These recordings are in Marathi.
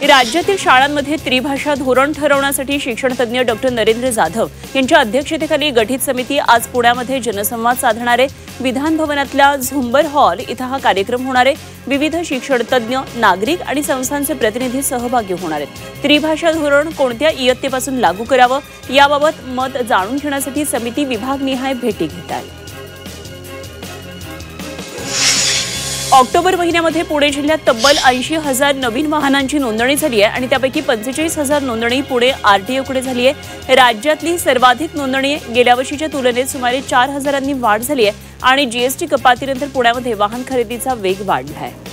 राज्यातील शाळांमध्ये त्रिभाषा धोरण ठरवण्यासाठी शिक्षणतज्ञ डॉक्टर नरेंद्र जाधव यांच्या अध्यक्षतेखाली गठीत समिती आज पुण्यामध्ये जनसंवाद साधणार आहे। विधान भवनातल्या झुंबर हॉल इथं हा कार्यक्रम होणार आहे। विविध शिक्षणतज्ञ, नागरिक आणि संस्थांचे प्रतिनिधी सहभागी होणार आहेत। त्रिभाषा धोरण कोणत्या इयत्तेपासून लागू करावं याबाबत मत जाणून घेण्यासाठी समिती विभागनिहाय भेटी घेत आहे। ऑक्टोबर महिन्यामध्ये पुणे जिल्ह्यात तब्बल 80,000 नवीन वाहनांची नोंदणी झाली आहे आणि त्यापैकी 45,000 नोंदणी पुणे आरटीओकडे झाली आहे। राज्यातली सर्वाधिक नोंदणी गेल्या वर्षीच्या तुलनेत सुमारे 4,000 वाढ झाली आहे आणि जीएसटी कपातीनंतर पुण्यामध्ये वाहन खरेदीचा वेग वाढला आहे।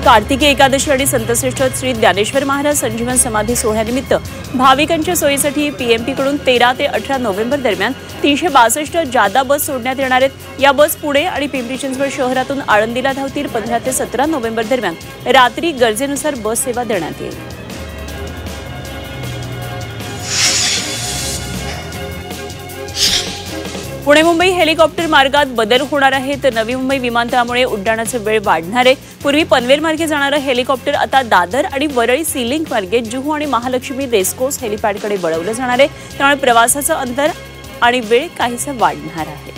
कार्तिकी एकादशी आणि संतश्रेष्ठ श्री ज्ञानेश्वर महाराज संजीवन समाधी सोहळ्यानिमित्त भाविकांच्या सोयीसाठी पीएमपीकडून 13 ते 18 नोव्हेंबर दरम्यान 362 जादा बस सोडण्यात येणार आहेत। या बस पुणे आणि पिंपरी चिंचवड शहरातून आळंदीला धावतील। 15 ते 17 नोव्हेंबर दरम्यान रात्री गरजेनुसार बस सेवा देण्यात येईल। पुणे मुंबई हेलिकॉप्टर मार्गात बदल होणार आहे, तर नवी मुंबई विमानतळामुळे उड्डाणाचा वेळ वाढणार आहे। पूर्वी पनवेल मार्गे जाणारं हेलिकॉप्टर आता दादर आणि वरळी सी लिंक मार्गे जुहू आणि महालक्ष्मी रेसकोर्स हेलिपॅडकडे वळवलं जाणार आहे। त्यामुळे प्रवासाचं अंतर आणि वेळ काहीसा वाढणार आहे।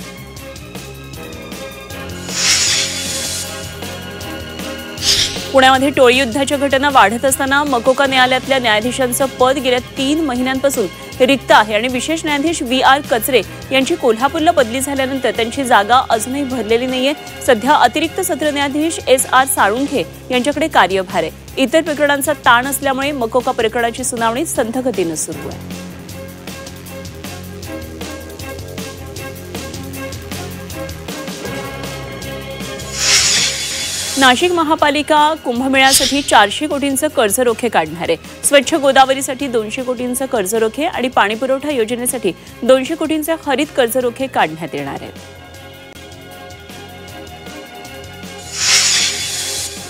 पुण्यामध्ये टोळी युद्धाच्या घटना वाढत असताना मकोका न्यायालयातल्या न्यायाधीशांचं पद गेल्या 3 महिन्यांपासून रिक्त आहे आणि विशेष न्यायाधीश VR कचरे यांची कोल्हापूरला बदली झाल्यानंतर त्यांची जागा अजूनही भरलेली नाहीये। सध्या अतिरिक्त सत्र न्यायाधीश SR साळुंखे यांच्याकडे कार्यभार आहे। इतर प्रकरणांचा ताण असल्यामुळे मकोका प्रकरणाची सुनावणी संथ गतीनं सुरू आहे। नाशिक महापालिका कुंभमेळ्यासाठी 400 कोटींचं कर्जरोखे काढणार आहे। स्वच्छ गोदावरीसाठी 200 कोटींचं कर्जरोखे आणि पाणीपुरवठा योजनेसाठी 200 कोटींचे हरित कर्जरोखे काढण्यात येणार आहेत।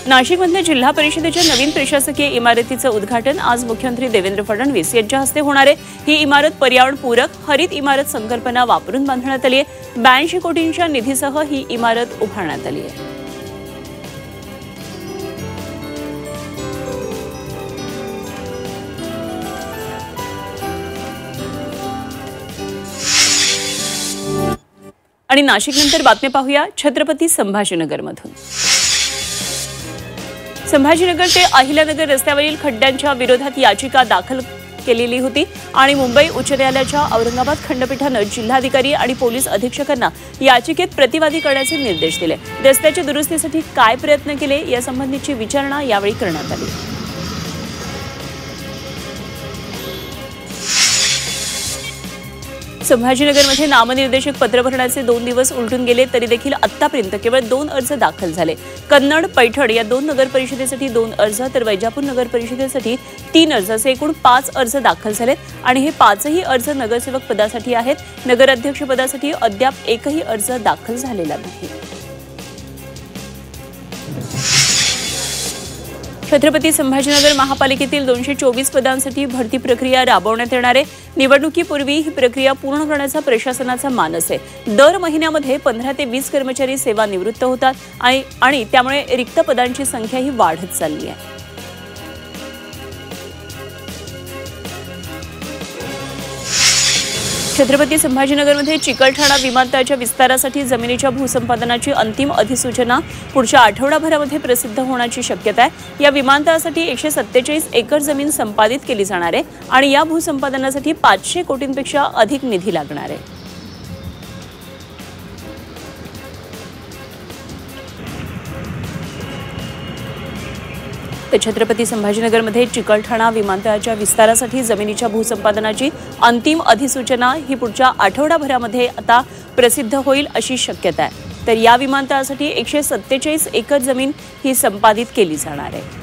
नाशिकमधल्या जिल्हा परिषदेच्या नवीन प्रशासकीय इमारतीचं उद्घाटन आज मुख्यमंत्री देवेंद्र फडणवीस यांच्या हस्ते होणार आहे। ही इमारत पर्यावरणपूरक हरित इमारत संकल्पना वापरून बांधण्यात आली आहे। 82 कोटींच्या निधीसह ही इमारत उभारण्यात आली आहे। आणि नाशिकनंतर बातमी पाहूया छत्रपती संभाजीनगरमधून। संभाजीनगर ते अहिल्यानगर रस्त्यावरील खड्ड्यांच्या विरोधात याचिका दाखल केलेली होती आणि मुंबई उच्च न्यायालयाच्या औरंगाबाद खंडपीठानं जिल्हाधिकारी आणि पोलीस अधीक्षकांना याचिकेत प्रतिवादी करण्याचे निर्देश दिले। रस्त्याच्या दुरुस्तीसाठी काय प्रयत्न केले यासंबंधीची विचारणा यावेळी करण्यात आली। संभाजीनगरमध्ये नामनिर्देशक पत्र भरण्याचे 2 दिवस उलटून गेले तरी देखील आतापर्यंत केवळ 2 अर्ज दाखल झाले। कन्नड, पैठण या 2 नगर परिषदेसाठी 2 अर्ज तर वैजापूर नगर परिषदेसाठी 3 अर्ज असे एकूण 5 अर्ज दाखल झालेत आणि हे 5ही अर्ज नगरसेवक पदासाठी आहेत। नगराध्यक्ष पदासाठी अद्याप एकही अर्ज दाखल झालेला नाही। छत्रपती संभाजीनगर महापालिकेतील 224 पदांसाठी भरती प्रक्रिया राबवण्यात येणार आहे। निवडणुकीपूर्वी ही प्रक्रिया पूर्ण करण्याचा प्रशासनाचा मानस आहे। दर महिन्यामध्ये 15 ते 20 कर्मचारी सेवानिवृत्त होतात आणि त्यामुळे रिक्त पदांची संख्याही वाढत चालली आहे। छत्रपती संभाजीनगरमध्ये चिकलठाणा विमानतळाच्या विस्तारासाठी जमिनीच्या भूसंपादनाची अंतिम अधिसूचना पुढच्या आठवडाभरामध्ये प्रसिद्ध होण्याची शक्यता आहे। या विमानतळासाठी 147 एकर जमीन संपादित केली जाणार आहे आणि या भूसंपादनासाठी 500 कोटींपेक्षा अधिक निधी लागणार आहे। तर छत्रपती संभाजीनगरमध्ये चिकलठाणा विमानतळाच्या विस्तारासाठी जमिनीच्या भूसंपादनाची अंतिम अधिसूचना ही पुढच्या आठवडाभरामध्ये आता प्रसिद्ध होईल अशी शक्यता आहे। तर या विमानतळासाठी 147 एकर जमीन ही संपादित केली जाणार आहे।